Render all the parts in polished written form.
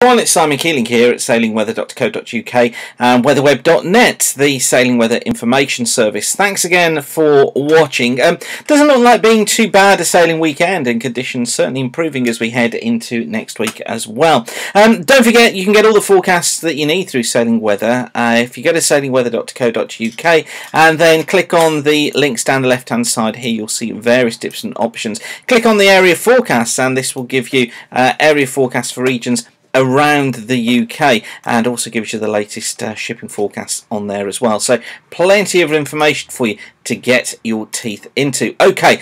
It's Simon Keeling here at sailingweather.co.uk and weatherweb.net, the sailing weather information service. Thanks again for watching. Doesn't look like being too bad a sailing weekend, and conditions certainly improving as we head into next week as well. Don't forget, you can get all the forecasts that you need through Sailing Weather if you go to sailingweather.co.uk and then click on the links down the left hand side here. You'll see various different options. Click on the area forecasts and this will give you area forecasts for regions around the UK, and also gives you the latest shipping forecasts on there as well. So plenty of information for you to get your teeth into. Okay,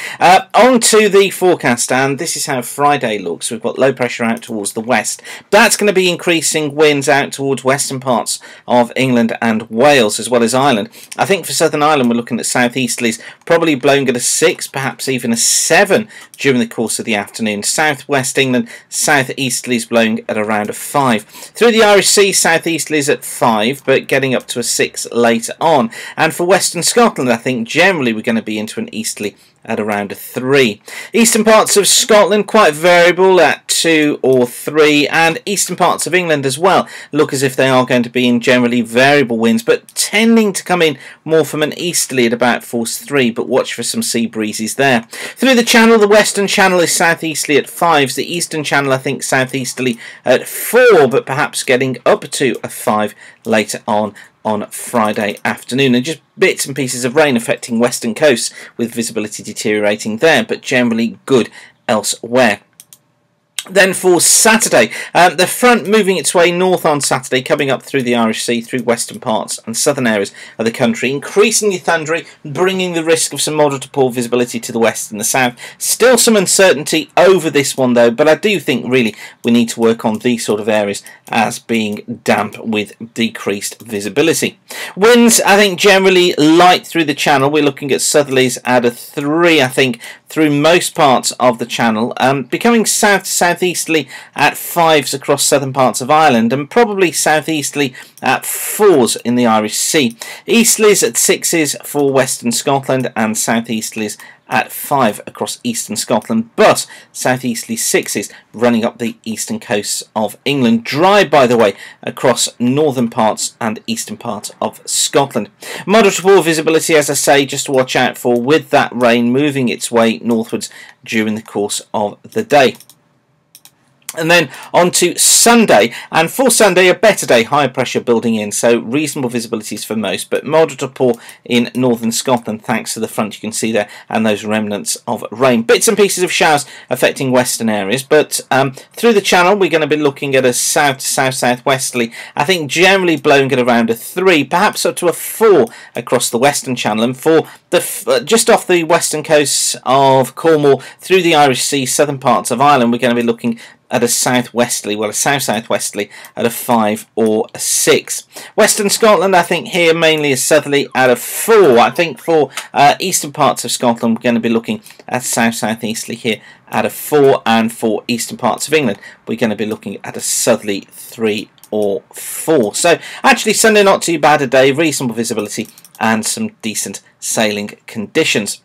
on to the forecast, and this is how Friday looks. We've got low pressure out towards the west. That's going to be increasing winds out towards western parts of England and Wales, as well as Ireland. I think for Southern Ireland we're looking at southeasterlies probably blowing at a 6, perhaps even a 7 during the course of the afternoon. Southwest England, southeasterlies blowing at around a 5. Through the Irish Sea, southeasterlies at 5, but getting up to a 6 later on. And for Western Scotland, I think generally we're going to be into an easterly at around a 3. Eastern parts of Scotland quite variable at 2 or 3, and eastern parts of England as well look as if they are going to be in generally variable winds, but tending to come in more from an easterly at about force 3, but watch for some sea breezes there. Through the Channel, the Western Channel is southeasterly at 5s, the Eastern Channel I think southeasterly at 4, but perhaps getting up to a 5 later on Friday afternoon, and just bits and pieces of rain affecting western coasts with visibility deteriorating there, but generally good elsewhere. Then for Saturday, the front moving its way north on Saturday, coming up through the Irish Sea, through western parts and southern areas of the country, increasingly thundery, bringing the risk of some moderate to poor visibility to the west and the south. Still some uncertainty over this one though, but I do think really we need to work on these sort of areas as being damp with decreased visibility. Winds, I think generally light through the Channel. We're looking at southerlies at a 3, I think, through most parts of the Channel, becoming southeasterly at 5s across southern parts of Ireland, and probably southeasterly at 4s in the Irish Sea. Easterlies at 6s for western Scotland, and southeasterlies at 5 across eastern Scotland, but southeasterly 6s running up the eastern coasts of England. Dry, by the way, across northern parts and eastern parts of Scotland. Moderate to poor visibility, as I say, just to watch out for, with that rain moving its way northwards during the course of the day. And then on to Sunday, and for Sunday a better day, higher pressure building in, so reasonable visibilities for most, but moderate to poor in northern Scotland thanks to the front you can see there and those remnants of rain. Bits and pieces of showers affecting western areas, but through the Channel we're going to be looking at a south to south-southwesterly, I think generally blowing at around a 3, perhaps up to a 4 across the western Channel. And for the just off the western coast of Cornwall, through the Irish Sea, southern parts of Ireland, we're going to be looking at a southwesterly, well, a south-southwesterly at a 5 or a 6. Western Scotland, I think here mainly a southerly at a 4. I think for eastern parts of Scotland we're going to be looking at south-southeasterly here at a 4, and for eastern parts of England we're going to be looking at a southerly 3 or 4. So actually Sunday not too bad a day, reasonable visibility and some decent sailing conditions.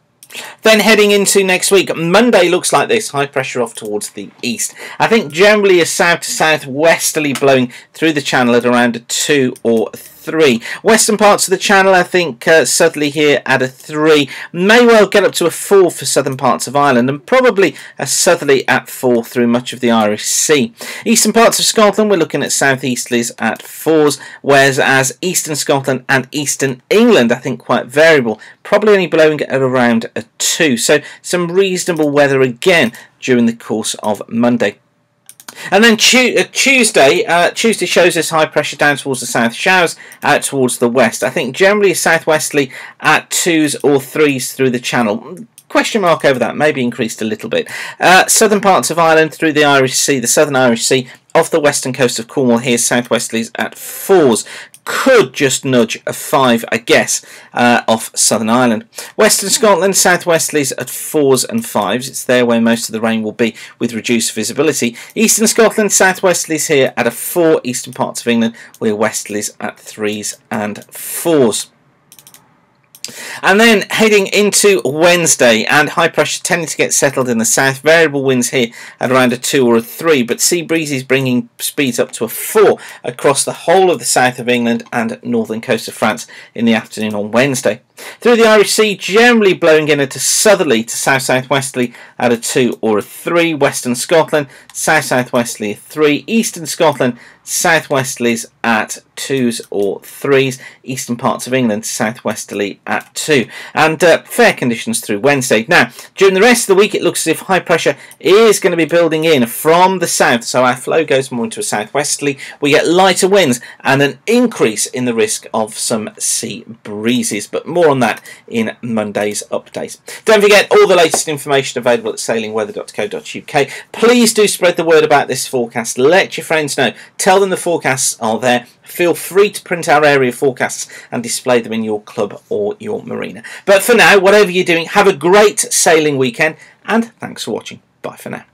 Then heading into next week, Monday looks like this, high pressure off towards the east. I think generally a south to southwesterly blowing through the Channel at around a 2 or 3. Western parts of the Channel, I think southerly here at a 3, may well get up to a 4 for southern parts of Ireland, and probably a southerly at 4 through much of the Irish Sea. Eastern parts of Scotland we're looking at southeasterlies at 4s, whereas as eastern Scotland and eastern England I think quite variable, probably only blowing at around a 2. So some reasonable weather again during the course of Monday. And then Tuesday shows us high pressure down towards the south, showers out towards the west. I think generally a southwesterly at 2s or 3s through the Channel. Question mark over that, maybe increased a little bit. Southern parts of Ireland through the Irish Sea, the southern Irish Sea, off the western coast of Cornwall here, southwesterlies at 4s. Could just nudge a 5, I guess, off Southern Ireland. Western Scotland, southwesterlies at 4s and 5s. It's there where most of the rain will be with reduced visibility. Eastern Scotland, southwesterlies here at a 4. Eastern parts of England, where westerlies at 3s and 4s. And then heading into Wednesday, and high pressure tending to get settled in the south. Variable winds here at around a 2 or a 3, but sea breezes bringing speeds up to a 4 across the whole of the south of England and northern coast of France in the afternoon on Wednesday. Through the Irish Sea, generally blowing in at a southerly to south-southwesterly at a 2 or a 3. Western Scotland, south-southwesterly a 3. Eastern Scotland, southwesterlies at 2s or 3s. Eastern parts of England, southwesterly at 2. And fair conditions through Wednesday. Now, during the rest of the week, it looks as if high pressure is going to be building in from the south. So our flow goes more into a southwesterly. We get lighter winds and an increase in the risk of some sea breezes. But more on that in Monday's update. Don't forget all the latest information available at sailingweather.co.uk. Please do spread the word about this forecast. Let your friends know. Tell them the forecasts are there. Feel free to print our area forecasts and display them in your club or your marina. But for now, whatever you're doing, have a great sailing weekend and thanks for watching. Bye for now.